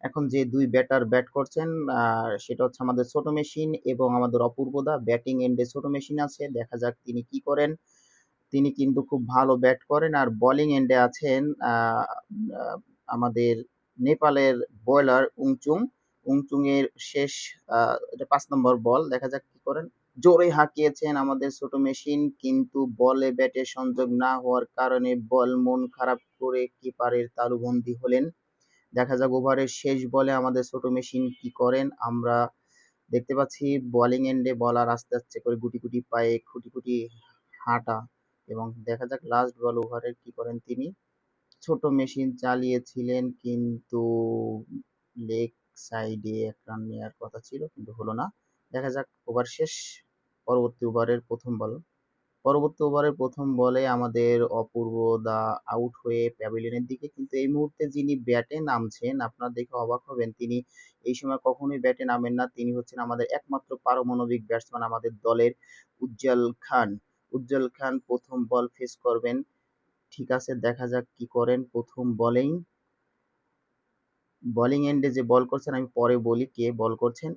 এখন যে ২ batter bat করছেন সেটা হচ্ছে আমাদের ছোট মেশিন এবং আমাদের অপূর্বদা। ব্যাটিং এন্ডে ছোট মেশিন আছে। দেখা যাক তিনি কি করেন। তিনি কিন্তু খুব ভালো ব্যাট করেন। আর বোলিং এন্ডে আছেন আ আ আমাদের নেপালের বোলার উংচুং। উংচুং এর শেষ এটা ৫ নম্বর বল। দেখা যাক কি করেন। জোরে হাঁকিয়েছেন আমাদের ছোট মেশিন, কিন্তু বলে ব্যাটে সংযোগ না হওয়ার কারণে বল মন খারাপ করে কিপারের তালুবন্দী হলেন। দেখা যাক ওভারের শেষ বলে আমাদের ছোট মেশিন কি করেন। আমরা দেখতে পাচ্ছি বোলিং এন্ডে বলার আস্তে, আস্তে করে গুটি, গুটি পায়ে খুঁটি, খুঁটি হাঁটা, এবং দেখা যাক লাস্ট বল ওভারের কি করেন তিনি। ছোট মেশিন চালিয়েছিলেন, কিন্তু লেগ সাইডে ১ রান নেয়ার কথা ছিল, কিন্তু হলো না। দেখা যাক ওভার শেষ। পরবর্তী ওভারের ১ম বল। পরবর্তী ওভারের ১ম বলে আমাদের অপূর্ব দা আউট হয়ে প্যাভিলিয়নের দিকে। কিন্তু এই মুহূর্তে যিনি ব্যাটে নামছেন, আপনারা দেখে অবাক হবেন, তিনি এই সময় কখনোই ব্যাটে নামেন না। তিনি হচ্ছেন আমাদের একমাত্র পারমাণবিক ব্যাটসম্যান আমাদের দলের উজ্জ্বল খান। উজ্জ্বল খান ১ম বল ফেস করবেন। ঠিক আছে, দেখা যাক কি করেন ১ম বলেই। বোলিং এন্ডে যে বল করছেন আমি পরে বলি কে বল করছেন।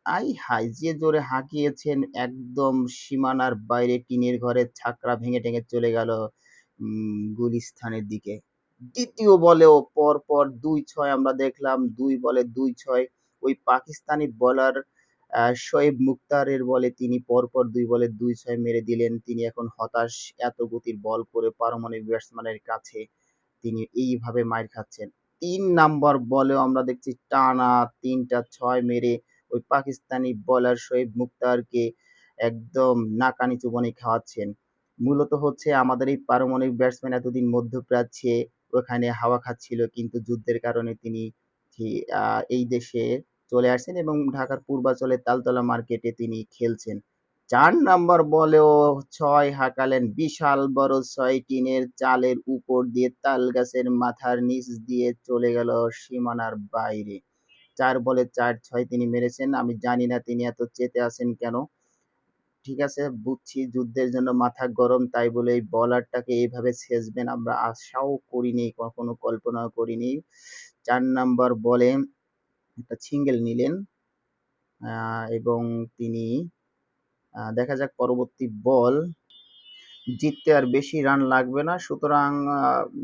আই হায়! যে জোরে হাঁকিয়েছেন, একদম সীমানার বাইরে টিনের ঘরের ছাকরা ভেঙে-টেঙে চলে গেল গুলিস্তানের দিকে। ২য় বলেও পরপর ২-৬ আমরা দেখলাম। ২ বলে ২-৬। ওই পাকিস্তানি বোলার শোয়েব মুখতারের বলে তিনি পরপর ২ বলে ২-৬ মেরে দিলেন। তিনি এখন হতাশ, এত গতির বল করে পারমাণবিক ব্যাটসম্যানের কাছে তিনি এইভাবে মাইর খাচ্ছেন। ৩ নাম্বার বলেও আমরা দেখছি টানা ৩ টা ৬ মেরে ওই পাকিস্তানি বোলার শোয়েব মুখতারকে একদম নাকানি চুবানি খাওয়াচ্ছেন। মূলত হচ্ছে আমাদের এই পারমাণবিক ব্যাটসম্যান এতদিন মধ্যপ্রাচ্যে ওখানে হাওয়া খাচ্ছিল, কিন্তু যুদ্ধের কারণে তিনি হি আ এই দেশে চলে আসছেন এবং ঢাকার পূর্বাঞ্চলের তালতলা মার্কেটে তিনি খেলছেন। ৪ নাম্বার বলেও ৬ হাঁকালেন। বিশাল বড় ৬ টিনের চালের উপর দিয়ে তালগাছের মাথার নিচ দিয়ে চলে গেল সীমানার বাইরে। ৪ বলে ৪-৬ তিনি মেরেছেন। আমি জানি না তিনি এত চেতে আছেন কেন? ঠিক আছে, বুঝছি যুদ্ধের জন্য মাথা গরম, তাই বলে এই বলারটাকে এভাবে ছেঁচবেন আমরা আশাও করিনি, কখনো কল্পনাও করিনি। ৪ নাম্বার বলে একটা সিঙ্গেল নিলেন আ এবং তিনি দেখা যাক পরবর্তী বল। জিততে আর বেশি রান লাগবে না। সুতরাং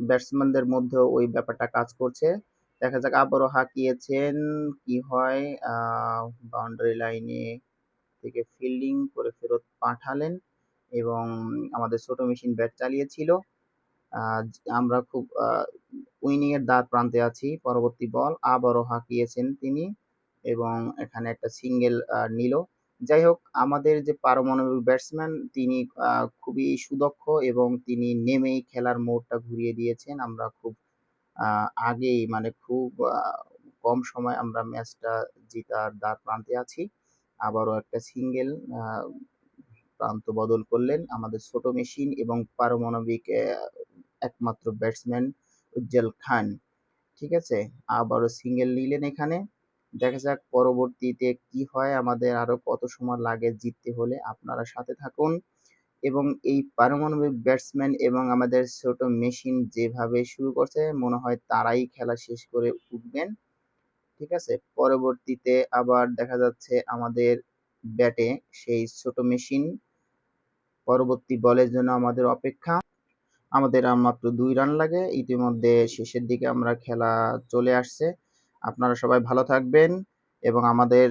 ব্যাটসম্যানদের মধ্যেও ওই ব্যাপারটা কাজ করছে। দেখা যাক আবারও হাঁকিয়েছেন, কি হয়? আ বাউন্ডারি লাইনে থেকে ফিল্ডিং করে ফেরত পাঠালেন এবং আমাদের ছোট মেশিন ব্যাট চালিয়েছিল। আ আমরা খুব উইনিং এর দ্বার প্রান্তে আছি। পরবর্তী বল আবারও হাঁকিয়েছেন তিনি এবং এখানে একটা সিঙ্গেল নিল। যাই হোক, আমাদের যে পারমাণবিক ব্যাটসম্যান তিনি আ খুবই সুদক্ষ এবং তিনি নেমেই খেলার মোড়টা ঘুরিয়ে দিয়েছেন। আমরা খুব আ আগেই, মানে খুব কম সময়ে আমরা ম্যাচটা জিতার দ্বার প্রান্তে আছি। আবারও একটা সিঙ্গেল আ প্রান্ত বদল করলেন আমাদের ছোট মেশিন এবং পারমাণবিক একমাত্র ব্যাটসম্যান উজ্জ্বল খান। ঠিক আছে? আবারও সিঙ্গেল নিলেন এখানে। দেখা যাক পরবর্তীতে কি হয়, আমাদের আরো কত সময় লাগে জিততে হলে। আপনারা সাথে থাকুন এবং এই পারমাণবিক ব্যাটসম্যান এবং আমাদের ছোট মেশিন যেভাবে শুরু করছে, মনে হয় তারাই খেলা শেষ করে উঠবেন। ঠিক আছে? পরবর্তীতে আবার দেখা যাচ্ছে আমাদের ব্যাটে সেই ছোট মেশিন। পরবর্তী বলের জন্য আমাদের অপেক্ষা। আমাদের আর মাত্র ২ রান লাগে। ইতিমধ্যে শেষের দিকে আমরা খেলা চলে আসছে। আপনারা সবাই ভালো থাকবেন এবং আমাদের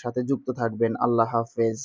সাথে যুক্ত থাকবেন। আল্লাহ হাফেজ।